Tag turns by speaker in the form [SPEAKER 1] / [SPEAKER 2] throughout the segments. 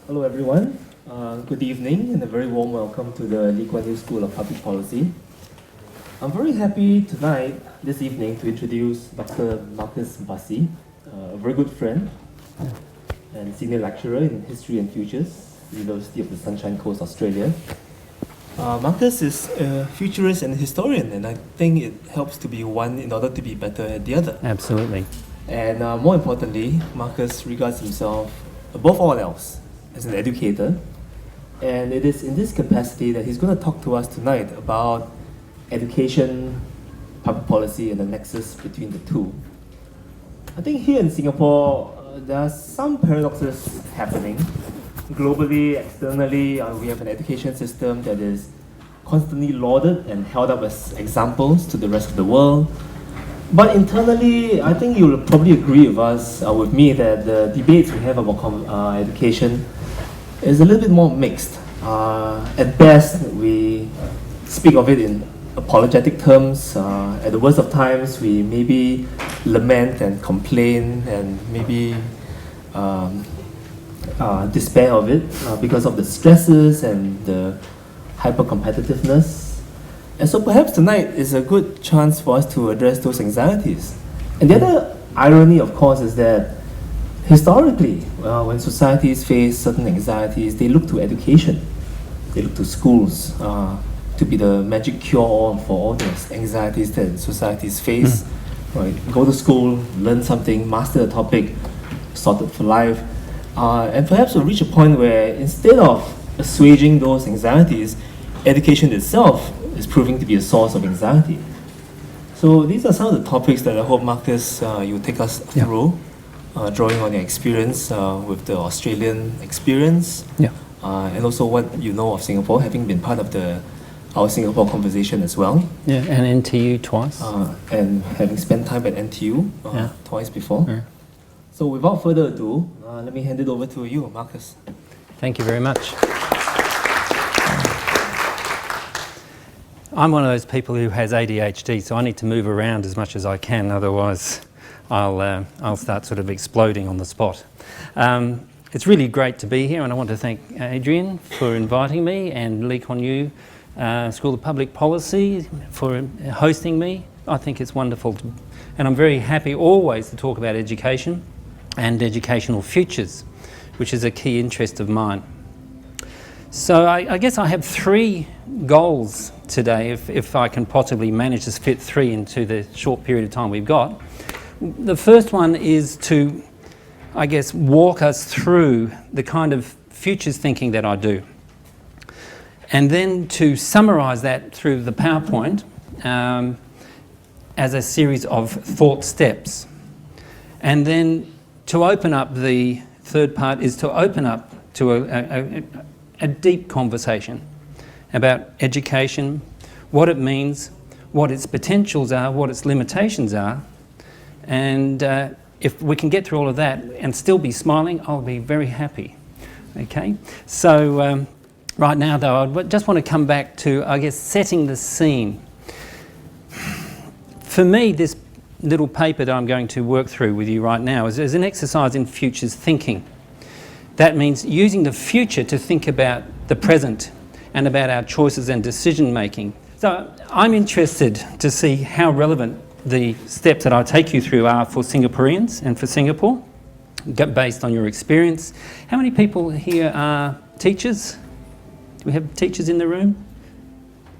[SPEAKER 1] Hello everyone, good evening and a very warm welcome to the Lee Kuan Yew School of Public Policy. I'm very happy tonight, this evening, to introduce Dr. Marcus Bassi, a very good friend and senior lecturer in History and Futures, University of the Sunshine Coast, Australia. Marcus is a futurist and a historian, and I think it helps to be one in order to be better at the other.
[SPEAKER 2] Absolutely.
[SPEAKER 1] And more importantly, Marcus regards himself, above all else, as an educator, and it is in this capacity that he's going to talk to us tonight about education, public policy, and the nexus between the two. I think here in Singapore, there are some paradoxes happening. Globally, externally, we have an education system that is constantly lauded and held up as examples to the rest of the world. But internally, I think you'll probably agree with me that the debates we have about education is a little bit more mixed. At best, we speak of it in apologetic terms. At the worst of times, we maybe lament and complain and maybe despair of it because of the stresses and the hyper-competitiveness. And so perhaps tonight is a good chance for us to address those anxieties. And the other irony, of course, is that historically, when societies face certain anxieties, they look to education. They look to schools to be the magic cure-all for all those anxieties that societies face. Right? Go to school, learn something, master a topic, sorted for life. And perhaps we'll reach a point where instead of assuaging those anxieties, education itself is proving to be a source of anxiety. So these are some of the topics that I hope, Marcus, you take us through. Drawing on your experience with the Australian experience, and also what you know of Singapore, having been part of our Singapore conversation as well.
[SPEAKER 2] Yeah, and NTU twice.
[SPEAKER 1] And having spent time at NTU twice before. Yeah. So without further ado, let me hand it over to you, Marcus.
[SPEAKER 2] Thank you very much. I'm one of those people who has ADHD, so I need to move around as much as I can, otherwise I'll start sort of exploding on the spot. It's really great to be here, and I want to thank Adrian for inviting me and Lee Kuan Yew School of Public Policy for hosting me. I think it's wonderful, and I'm very happy always to talk about education and educational futures, which is a key interest of mine. So I guess I have three goals today, if I can possibly manage to fit three into the short period of time we've got. The first one is to, I guess, walk us through the kind of futures thinking that I do. And then to summarise that through the PowerPoint as a series of thought steps. And then to open up, the third part is to open up to a deep conversation about education, what it means, what its potentials are, what its limitations are. And if we can get through all of that and still be smiling, I'll be very happy. Okay? So right now, though, I just want to come back to, I guess, setting the scene. For me, this little paper that I'm going to work through with you right now is an exercise in futures thinking. That means using the future to think about the present and about our choices and decision making. So I'm interested to see how relevant the steps that I'll take you through are for Singaporeans and for Singapore, based on your experience. How many people here are teachers? Do we have teachers in the room?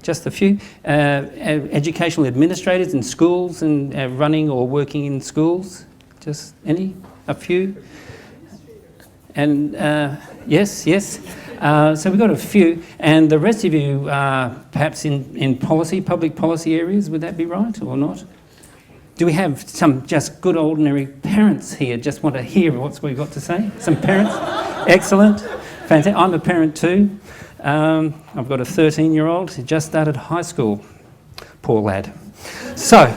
[SPEAKER 2] Just a few. Educational administrators in schools and running or working in schools? Just any? A few? And yes. So we've got a few. And the rest of you are perhaps in policy, public policy areas. Would that be right or not? Do we have some just good ordinary parents here? Just want to hear what we've got to say? Some parents? Excellent. Fantastic. I'm a parent too. I've got a 13-year-old who just started high school. Poor lad. So,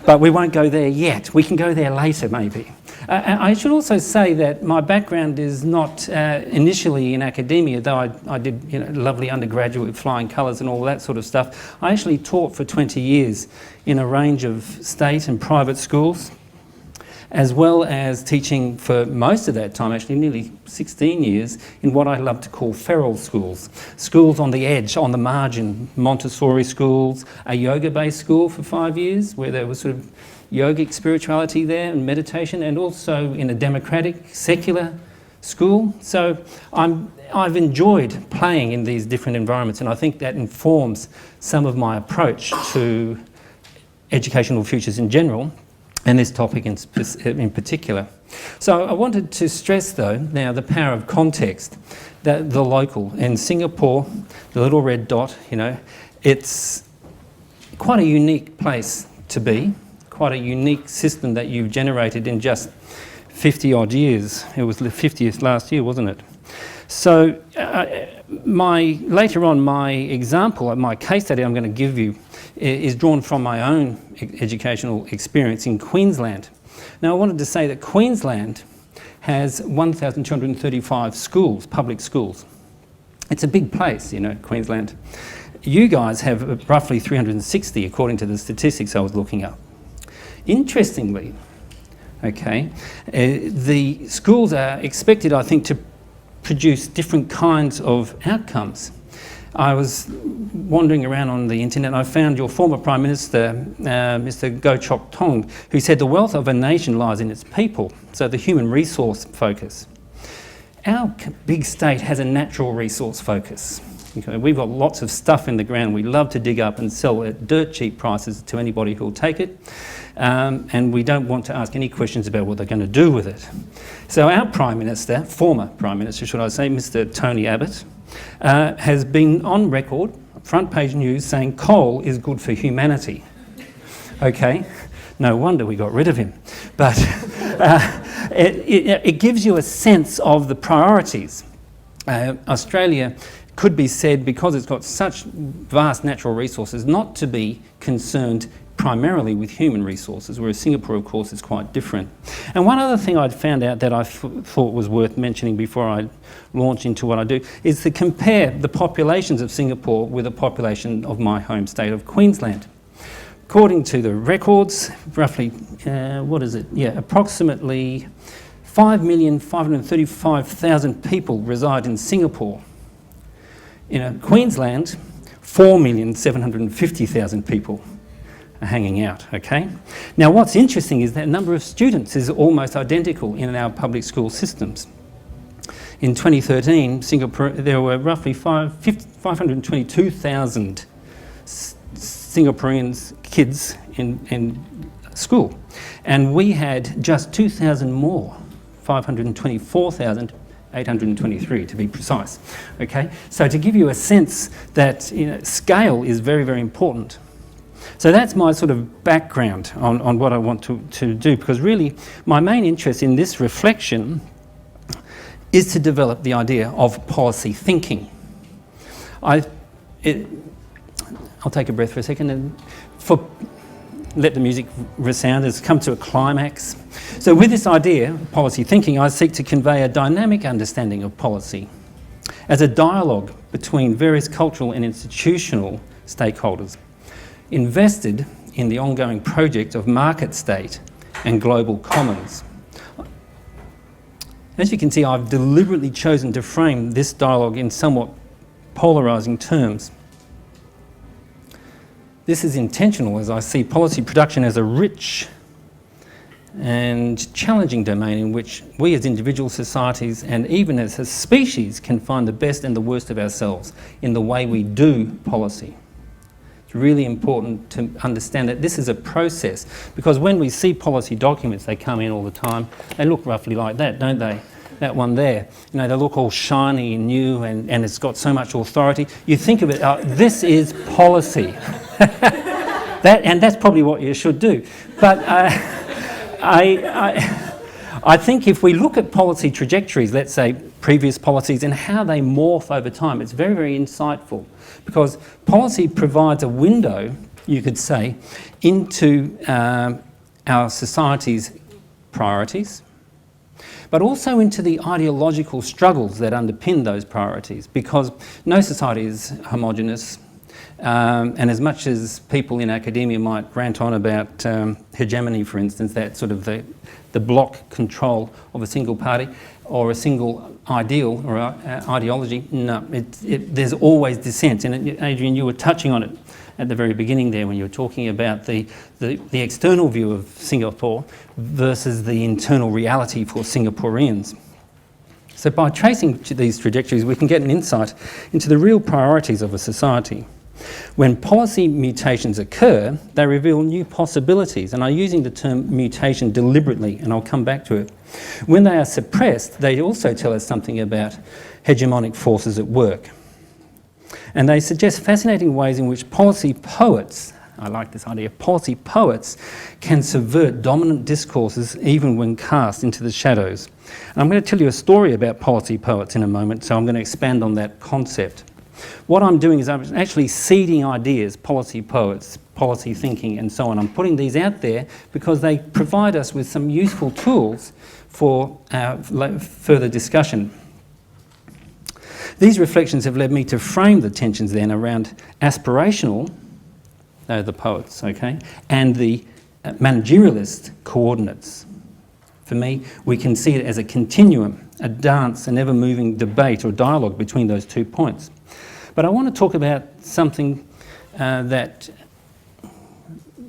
[SPEAKER 2] but we won't go there yet. We can go there later maybe. I should also say that my background is not initially in academia, though I did lovely undergraduate with flying colours and all that sort of stuff. I actually taught for 20 years in a range of state and private schools. as well as teaching for most of that time, actually nearly 16 years, in what I love to call feral schools. Schools on the edge, on the margin, Montessori schools, a yoga-based school for 5 years, where there was sort of yogic spirituality there and meditation, and also in a democratic, secular school. So I've enjoyed playing in these different environments, and I think that informs some of my approach to educational futures in general, and this topic in particular. So I wanted to stress, though, now the power of context, that the local. In Singapore, the little red dot, you know, it's quite a unique place to be, quite a unique system that you've generated in just 50 odd years. It was the 50th last year, wasn't it? So later on, my example, my case study I'm going to give you is drawn from my own educational experience in Queensland. Now, I wanted to say that Queensland has 1,235 schools, public schools. It's a big place, you know, Queensland. You guys have roughly 360, according to the statistics I was looking up. Interestingly, okay, the schools are expected, I think, to produce different kinds of outcomes. I was wandering around on the internet and I found your former Prime Minister, Mr. Goh Chok Tong, who said the wealth of a nation lies in its people, so the human resource focus. Our big state has a natural resource focus. Okay, we've got lots of stuff in the ground we love to dig up and sell at dirt cheap prices to anybody who'll take it. And we don't want to ask any questions about what they're going to do with it. So our Prime Minister, former Prime Minister should I say, Mr. Tony Abbott, has been on record, front page news, saying coal is good for humanity. Okay, no wonder we got rid of him. But it gives you a sense of the priorities. Australia could be said, because it's got such vast natural resources, not to be concerned primarily with human resources, whereas Singapore, of course, is quite different. And one other thing I'd found out that I thought was worth mentioning before I launch into what I do is to compare the populations of Singapore with the population of my home state of Queensland. According to the records, roughly, approximately 5,535,000 people reside in Singapore. In Queensland, 4,750,000 people are hanging out, okay? Now, what's interesting is that number of students is almost identical in our public school systems. In 2013, Singapore, there were roughly 522,000 Singaporeans kids in school, and we had just 2,000 more, 524,823 to be precise. Okay, so to give you a sense that scale is very, very important. So that's my sort of background on what I want to do, because really my main interest in this reflection is to develop the idea of policy thinking. I'll take a breath for a second and let the music resound. It's come to a climax. So with this idea of policy thinking, I seek to convey a dynamic understanding of policy as a dialogue between various cultural and institutional stakeholders invested in the ongoing project of market state and global commons. As you can see, I've deliberately chosen to frame this dialogue in somewhat polarising terms. This is intentional, as I see policy production as a rich and challenging domain in which we as individual societies and even as a species can find the best and the worst of ourselves in the way we do policy. It's really important to understand that this is a process, because when we see policy documents, they come in all the time, they look roughly like that, don't they? That one there, they look all shiny and new and it's got so much authority. You think of it, this is policy. And that's probably what you should do. But I think if we look at policy trajectories, let's say previous policies and how they morph over time, it's very, very insightful, because policy provides a window, you could say, into our society's priorities, but also into the ideological struggles that underpin those priorities, because no society is homogenous. And as much as people in academia might rant on about hegemony, for instance, that sort of the block control of a single party or a single ideal or ideology, no, there's always dissent. And Adrian, you were touching on it at the very beginning there when you were talking about the external view of Singapore versus the internal reality for Singaporeans. So by tracing these trajectories, we can get an insight into the real priorities of a society. When policy mutations occur, they reveal new possibilities, and I'm using the term mutation deliberately, and I'll come back to it. When they are suppressed, they also tell us something about hegemonic forces at work. And they suggest fascinating ways in which policy poets, I like this idea, policy poets can subvert dominant discourses even when cast into the shadows. And I'm going to tell you a story about policy poets in a moment, so I'm going to expand on that concept. What I'm doing is I'm actually seeding ideas, policy poets, policy thinking and so on. I'm putting these out there because they provide us with some useful tools for further discussion. These reflections have led me to frame the tensions then around aspirational, the poets, okay, and the managerialist coordinates. For me, we can see it as a continuum, a dance, an ever-moving debate or dialogue between those 2 points. But I want to talk about something that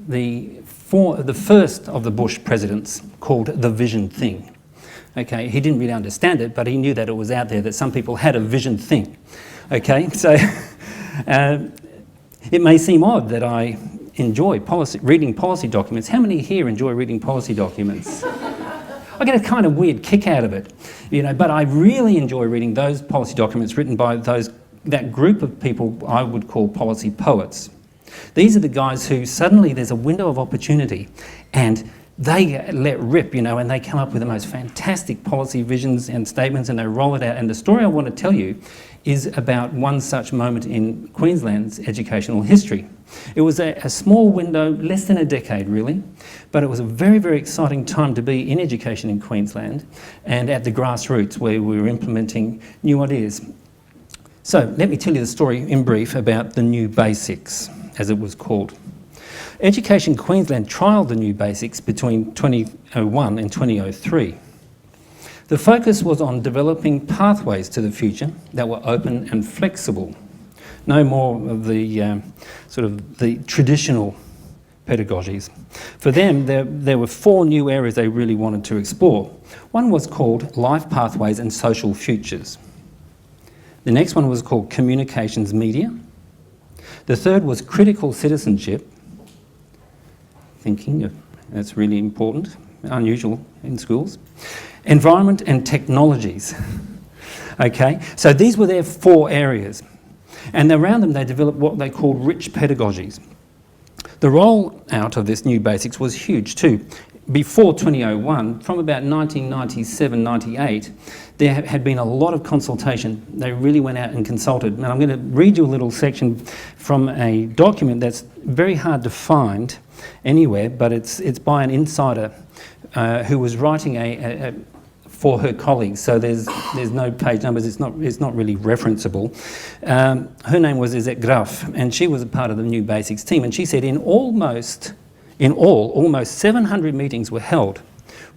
[SPEAKER 2] the first of the Bush presidents called the vision thing. Okay, he didn't really understand it, but he knew that it was out there, that some people had a vision thing. Okay, so it may seem odd that I enjoy reading policy documents. How many here enjoy reading policy documents? I get a kind of weird kick out of it, but I really enjoy reading those policy documents written by that group of people I would call policy poets. These are the guys who suddenly there's a window of opportunity and they let rip, and they come up with the most fantastic policy visions and statements and they roll it out. And the story I want to tell you is about one such moment in Queensland's educational history. It was a small window, less than a decade really, but it was a very, very exciting time to be in education in Queensland and at the grassroots where we were implementing new ideas. So let me tell you the story in brief about the new basics, as it was called. Education Queensland trialled the new basics between 2001 and 2003. The focus was on developing pathways to the future that were open and flexible. No more of the the traditional pedagogies. For them, there were 4 new areas they really wanted to explore. One was called life pathways and social futures. The next one was called communications media. The third was critical citizenship, thinking, that's really important, unusual in schools. Environment and technologies. Okay, so these were their 4 areas. And around them they developed what they called rich pedagogies. The rollout of this new basics was huge too. Before 2001, from about 1997-98, there had been a lot of consultation. They really went out and consulted. And I'm going to read you a little section from a document that's very hard to find anywhere, but it's by an insider who was writing for her colleagues. So there's no page numbers. It's not really referenceable. Her name was Izette Graf, and she was a part of the new basics team. And she said in almost 700 meetings were held,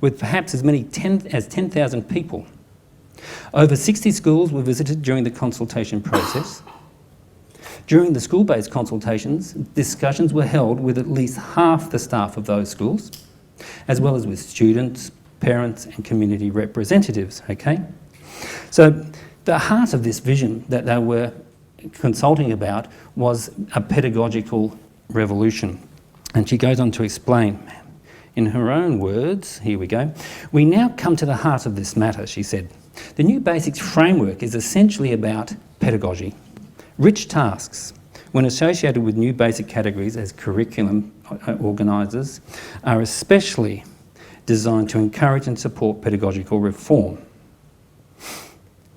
[SPEAKER 2] with perhaps as many as 10,000 people. Over 60 schools were visited during the consultation process. During the school-based consultations, discussions were held with at least half the staff of those schools, as well as with students, parents and community representatives, okay? So the heart of this vision that they were consulting about was a pedagogical revolution. And she goes on to explain, in her own words, here we go, "We now come to the heart of this matter," she said. "The new basics framework is essentially about pedagogy. Rich tasks, when associated with new basic categories as curriculum organisers, are especially designed to encourage and support pedagogical reform."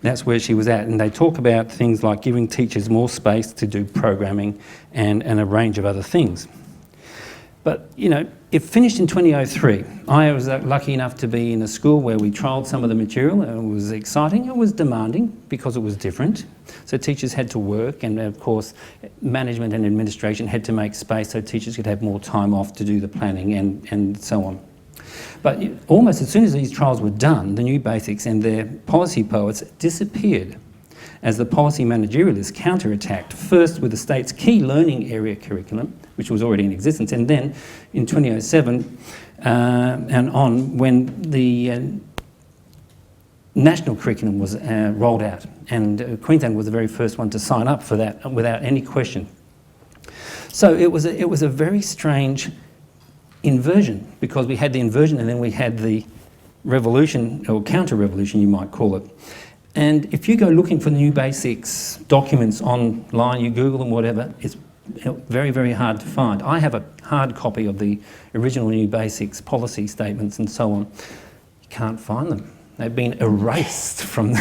[SPEAKER 2] That's where she was at. And they talk about things like giving teachers more space to do programming and a range of other things. But, you know, it finished in 2003. I was lucky enough to be in a school where we trialled some of the material. It was exciting, it was demanding because it was different. So teachers had to work, and of course management and administration had to make space so teachers could have more time off to do the planning and so on. But almost as soon as these trials were done, the new basics and their policy poets disappeared as the policy managerialists counterattacked, first with the state's key learning area curriculum, which was already in existence, and then in 2007 and on, when the national curriculum was rolled out, and Queensland was the very first one to sign up for that without any question. So it was a very strange inversion, because we had the inversion and then we had the revolution, or counter-revolution you might call it. And if you go looking for the new basics documents online, you Google them, whatever, it's very, very hard to find. I have a hard copy of the original new basics policy statements and so on. You can't find them. They've been erased from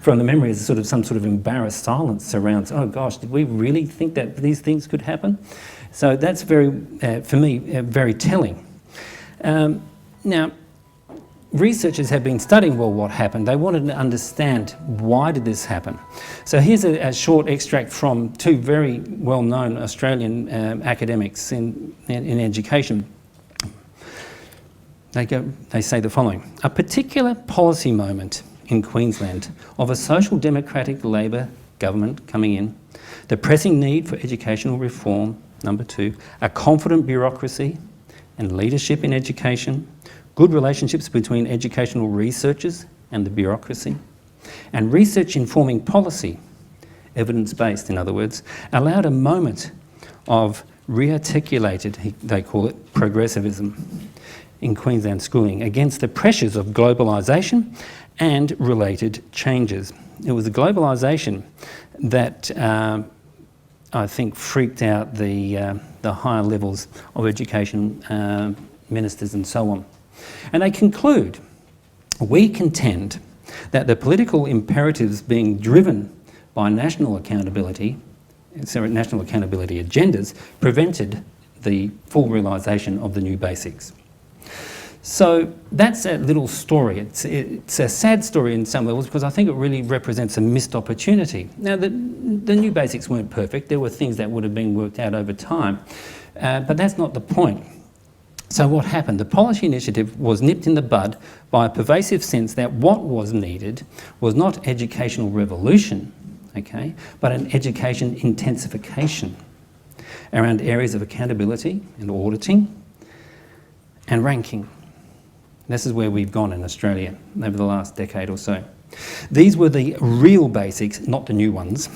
[SPEAKER 2] from the memory as sort of some sort of embarrassed silence surrounds. Oh gosh, did we really think that these things could happen? So that's very, for me, very telling. Now, researchers have been studying, well, what happened. They wanted to understand, why did this happen? So here's a short extract from two very well-known Australian academics in education. They say the following: a particular policy moment in Queensland of a social democratic Labor government coming in, the pressing need for educational reform, number two, a confident bureaucracy and leadership in education, good relationships between educational researchers and the bureaucracy, and research informing policy, evidence-based in other words, allowed a moment of re-articulated, they call it, progressivism in Queensland schooling against the pressures of globalisation and related changes. It was the globalisation that I think freaked out the higher levels of education ministers and so on. And they conclude, we contend that the political imperatives being driven by national accountability agendas prevented the full realisation of the new basics. So that's a little story. It's a sad story in some levels, because I think it really represents a missed opportunity. Now, the new basics weren't perfect. There were things that would have been worked out over time, but that's not the point. So what happened? The policy initiative was nipped in the bud by a pervasive sense that what was needed was not educational revolution, okay, but an education intensification around areas of accountability and auditing and ranking. This is where we've gone in Australia over the last decade or so. These were the real basics, not the new ones,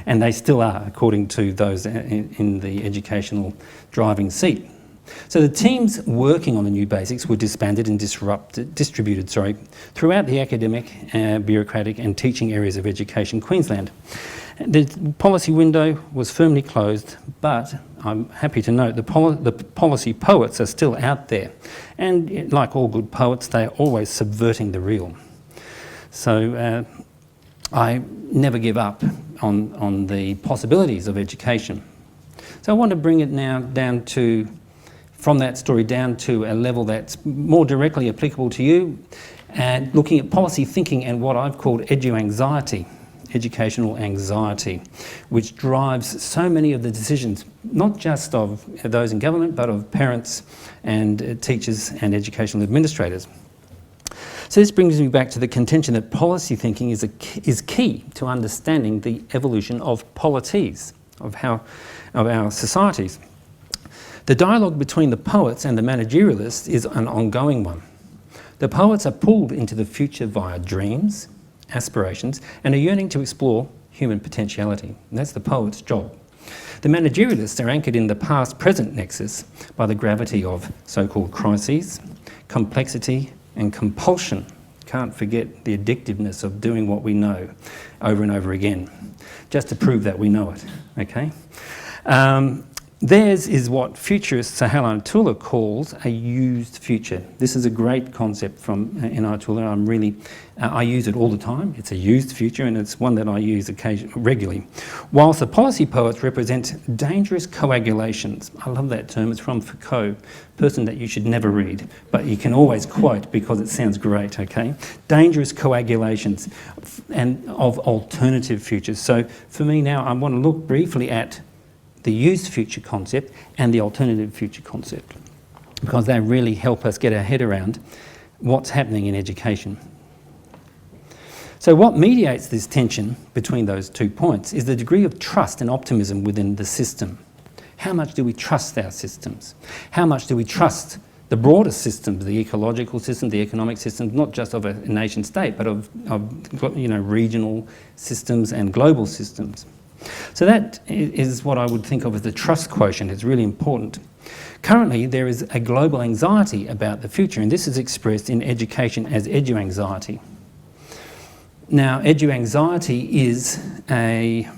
[SPEAKER 2] and they still are, according to those in the educational driving seat. So the teams working on the new basics were disbanded and distributed throughout the academic, bureaucratic and teaching areas of education Queensland. The policy window was firmly closed, but I'm happy to note the policy poets are still out there. And like all good poets, they are always subverting the real. So I never give up on the possibilities of education. So I want to bring it now down to, from that story down to a level that's more directly applicable to you, and looking at policy thinking and what I've called edu-anxiety, educational anxiety, which drives so many of the decisions, not just of those in government, but of parents and teachers and educational administrators. So this brings me back to the contention that policy thinking is key to understanding the evolution of polities, of our societies. The dialogue between the poets and the managerialists is an ongoing one. The poets are pulled into the future via dreams, aspirations, and a yearning to explore human potentiality. And that's the poet's job. The managerialists are anchored in the past-present nexus by the gravity of so-called crises, complexity, and compulsion. Can't forget the addictiveness of doing what we know over and over again, just to prove that we know it, okay? Theirs is what futurists Sahel and Ayatollah calls a used future. This is a great concept from in Ayatollah. I use it all the time. It's a used future, and it's one that I use regularly. Whilst the policy poets represent dangerous coagulations. I love that term. It's from Foucault, person that you should never read, but you can always quote because it sounds great, okay? Dangerous coagulations and of alternative futures. So for me now, I want to look briefly at the used future concept and the alternative future concept, because they really help us get our head around what's happening in education. So what mediates this tension between those 2 points is the degree of trust and optimism within the system. How much do we trust our systems? How much do we trust the broader systems, the ecological system, the economic systems, not just of a nation state, but of regional systems and global systems? So that is what I would think of as the trust quotient. It's really important. Currently, there is a global anxiety about the future, and this is expressed in education as edu-anxiety. Now, edu-anxiety is a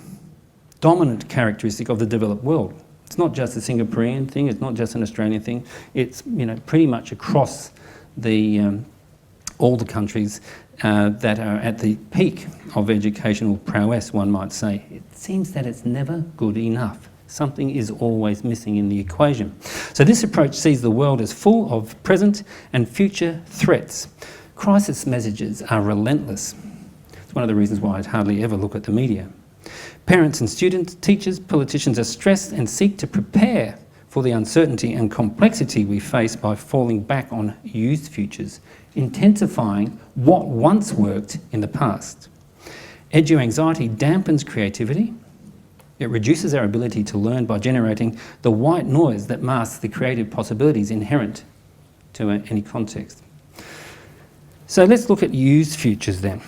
[SPEAKER 2] dominant characteristic of the developed world. It's not just a Singaporean thing, it's not just an Australian thing, it's pretty much across all the countries that are at the peak of educational prowess, one might say. It seems that it's never good enough. Something is always missing in the equation. So this approach sees the world as full of present and future threats. Crisis messages are relentless. It's one of the reasons why I hardly ever look at the media. Parents and students, teachers, politicians are stressed and seek to prepare for the uncertainty and complexity we face by falling back on used futures, intensifying what once worked in the past. Edu-anxiety dampens creativity. It reduces our ability to learn by generating the white noise that masks the creative possibilities inherent to any context. So let's look at used futures then.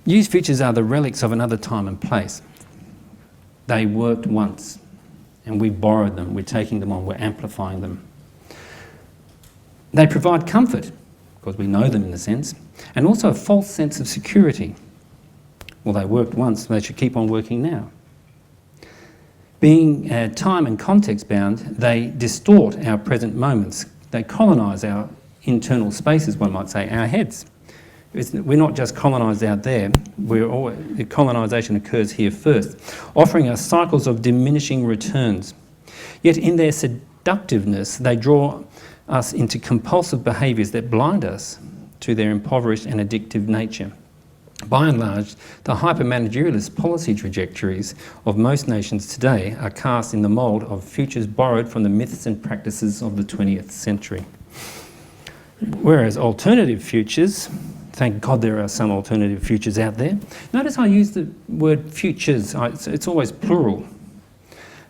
[SPEAKER 2] Used futures are the relics of another time and place. They worked once, and we borrowed them, we're taking them on, we're amplifying them. They provide comfort, because we know them in a sense, and also a false sense of security. Well, they worked once, they should keep on working now. Being time and context bound, they distort our present moments. They colonise our internal spaces, one might say, our heads. We're not just colonised out there, the colonisation occurs here first, offering us cycles of diminishing returns. Yet in their seductiveness, they draw us into compulsive behaviours that blind us to their impoverished and addictive nature. By and large, the hyper-managerialist policy trajectories of most nations today are cast in the mould of futures borrowed from the myths and practices of the 20th century. Whereas alternative futures, thank God there are some alternative futures out there. Notice I use the word futures, it's always plural.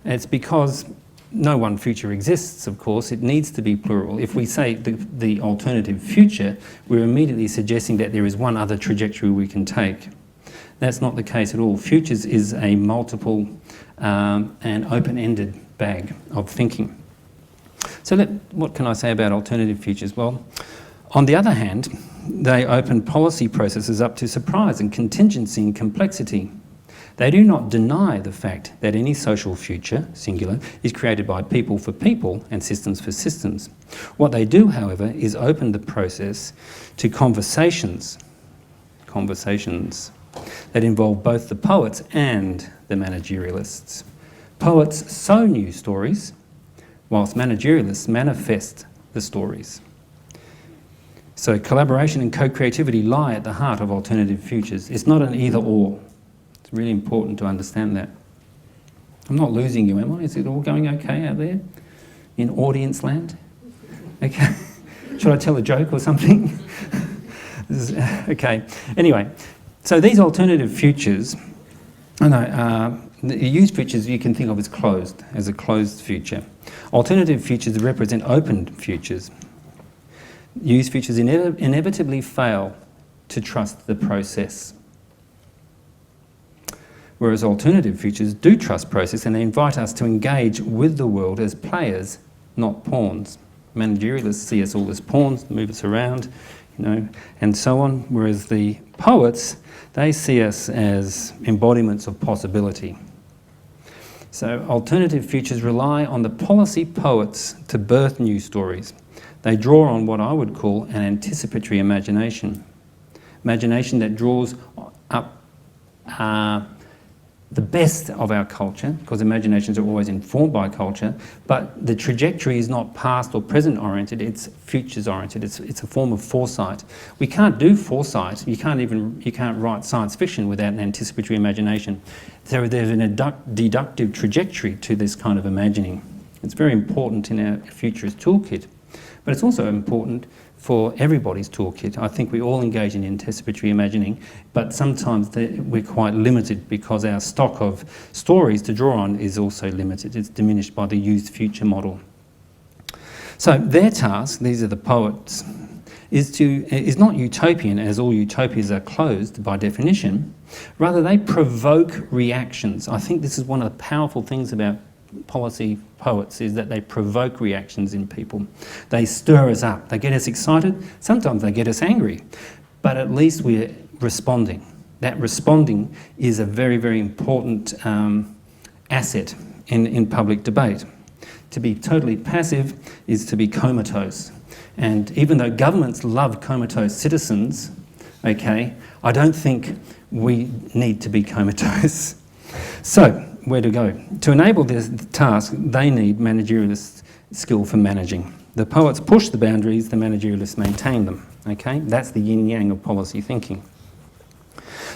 [SPEAKER 2] It's because no one future exists, of course, it needs to be plural. If we say the alternative future, we're immediately suggesting that there is one other trajectory we can take. That's not the case at all. Futures is a multiple and open-ended bag of thinking. So what can I say about alternative futures? Well, on the other hand, they open policy processes up to surprise and contingency and complexity. They do not deny the fact that any social future, singular, is created by people for people and systems for systems. What they do, however, is open the process to conversations that involve both the poets and the managerialists. Poets sow new stories, whilst managerialists manifest the stories. So collaboration and co-creativity lie at the heart of alternative futures. It's not an either-or. It's really important to understand that. I'm not losing you, am I? Is it all going okay out there in audience land? Okay. Should I tell a joke or something? Okay. Anyway, so these alternative futures, the used futures you can think of as a closed future. Alternative futures represent open futures. Used futures inevitably fail to trust the process. Whereas alternative futures do trust process and they invite us to engage with the world as players, not pawns. Managerialists see us all as pawns, move us around, and so on. Whereas the poets, they see us as embodiments of possibility. So alternative futures rely on the policy poets to birth new stories. They draw on what I would call an anticipatory imagination. Imagination that draws up the best of our culture, because imaginations are always informed by culture, but the trajectory is not past or present oriented, it's futures oriented. It's a form of foresight. We can't do foresight. You can't write science fiction without an anticipatory imagination. So there's an deductive trajectory to this kind of imagining. It's very important in our futurist toolkit, but it's also important for everybody's toolkit. I think we all engage in anticipatory imagining, but sometimes we're quite limited because our stock of stories to draw on is also limited. It's diminished by the used future model. So their task, these are the poets, is not utopian, as all utopias are closed by definition. Rather, they provoke reactions. I think this is one of the powerful things about policy poets, is that they provoke reactions in people. They stir us up. They get us excited. Sometimes they get us angry. But at least we're responding. That responding is a very, very important asset in public debate. To be totally passive is to be comatose. And even though governments love comatose citizens, okay, I don't think we need to be comatose. So, where to go? To enable this task, they need managerialist skill for managing. The poets push the boundaries, the managerialists maintain them. Okay, that's the yin-yang of policy thinking.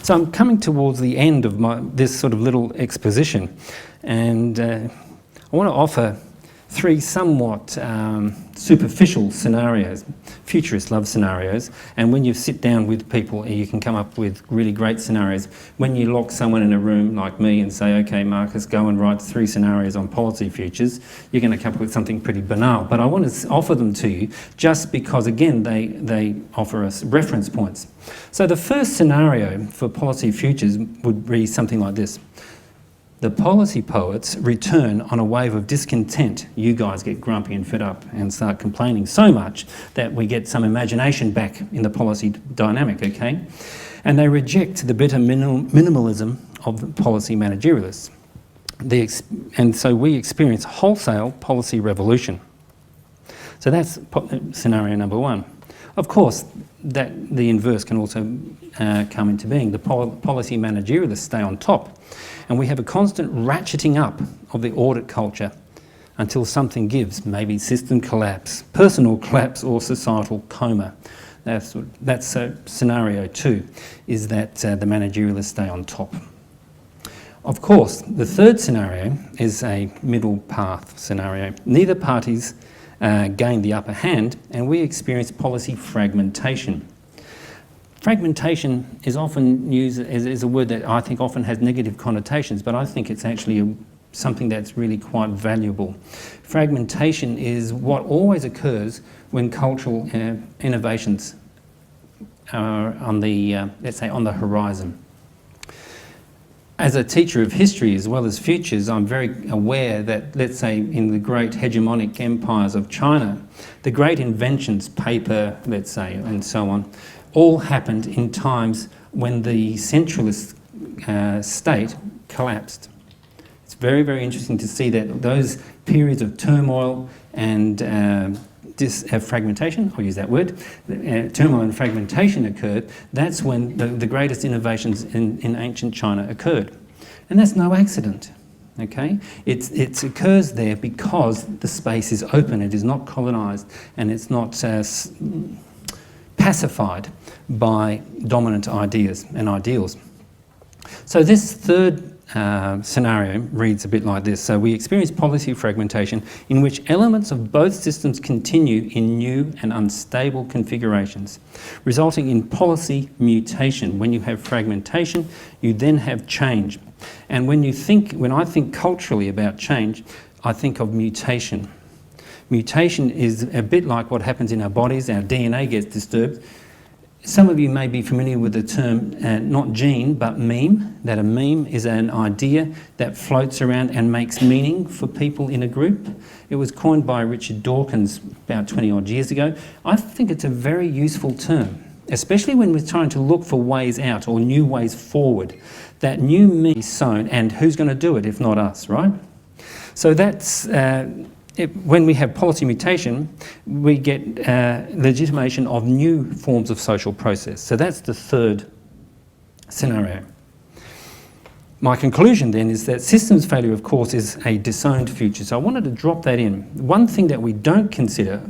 [SPEAKER 2] So I'm coming towards the end of this sort of little exposition, and I want to offer three somewhat superficial scenarios, futurist love scenarios, and when you sit down with people you can come up with really great scenarios. When you lock someone in a room like me and say, okay Marcus, go and write 3 scenarios on policy futures, you're going to come up with something pretty banal, but I want to offer them to you just because again they offer us reference points. So the first scenario for policy futures would be something like this. The policy poets return on a wave of discontent. You guys get grumpy and fed up and start complaining so much that we get some imagination back in the policy dynamic, okay? And they reject the bitter minimalism of the policy managerialists. And so we experience wholesale policy revolution. So that's scenario number 1. Of course, that the inverse can also come into being. The policy managerialists stay on top, and we have a constant ratcheting up of the audit culture until something gives, maybe system collapse, personal collapse, or societal coma. That's scenario 2, is that the managerialists stay on top. Of course, the third scenario is a middle path scenario. Neither parties gain the upper hand, and we experience policy fragmentation. Fragmentation is often used as a word that I think often has negative connotations, but I think it's actually something that's really quite valuable. Fragmentation is what always occurs when cultural innovations are on the, let's say, on the horizon. As a teacher of history as well as futures, I'm very aware that, let's say, in the great hegemonic empires of China, the great inventions, paper, let's say, and so on, all happened in times when the centralist state collapsed. It's very, very interesting to see that those periods of turmoil and fragmentation, I'll use that word, turmoil and fragmentation occurred. That's when the greatest innovations in ancient China occurred. And that's no accident, okay? It occurs there because the space is open, it is not colonised, and it's not pacified by dominant ideas and ideals. So this third scenario reads a bit like this. So we experience policy fragmentation in which elements of both systems continue in new and unstable configurations, resulting in policy mutation. When you have fragmentation, you then have change. And when I think culturally about change, I think of mutation. Mutation is a bit like what happens in our bodies. Our DNA gets disturbed. Some of you may be familiar with the term, not gene, but meme, that a meme is an idea that floats around and makes meaning for people in a group. It was coined by Richard Dawkins about 20 odd years ago. I think it's a very useful term especially when we're trying to look for ways out or new ways forward. That new me is sown, and who's going to do it if not us, right? So that's, when we have policy mutation, we get legitimation of new forms of social process. So that's the third scenario. My conclusion then is that systems failure, of course, is a disowned future. So I wanted to drop that in. One thing that we don't consider,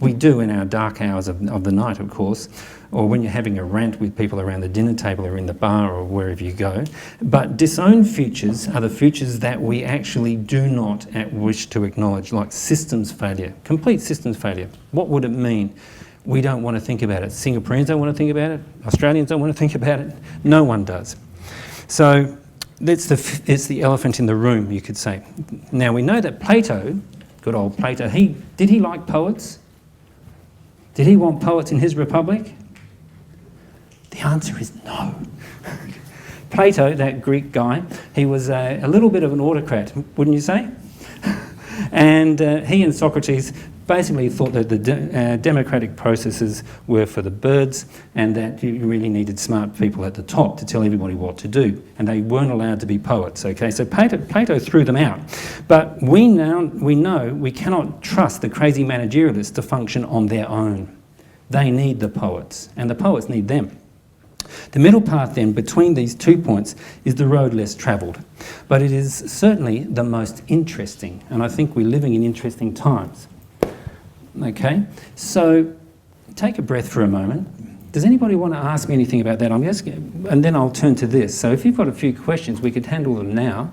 [SPEAKER 2] we do in our dark hours of the night, of course, or when you're having a rant with people around the dinner table or in the bar or wherever you go. But disowned futures are the futures that we actually do not wish to acknowledge, like systems failure, complete systems failure. What would it mean? We don't want to think about it. Singaporeans don't want to think about it. Australians don't want to think about it. No one does. So it's the elephant in the room, you could say. Now we know that Plato, good old Plato, did he like poets? Did he want poets in his Republic? The answer is no. Plato, that Greek guy, he was a little bit of an autocrat, wouldn't you say? And he and Socrates basically thought that the democratic processes were for the birds, and that you really needed smart people at the top to tell everybody what to do, and they weren't allowed to be poets. Okay, so Plato threw them out. But we know we cannot trust the crazy managerialists to function on their own. They need the poets, and the poets need them. The middle path then between these 2 points is the road less travelled, but it is certainly the most interesting, and I think we're living in interesting times. Okay, so take a breath for a moment. Does anybody want to ask me anything about that? And then I'll turn to this. So if you've got a few questions, we could handle them now.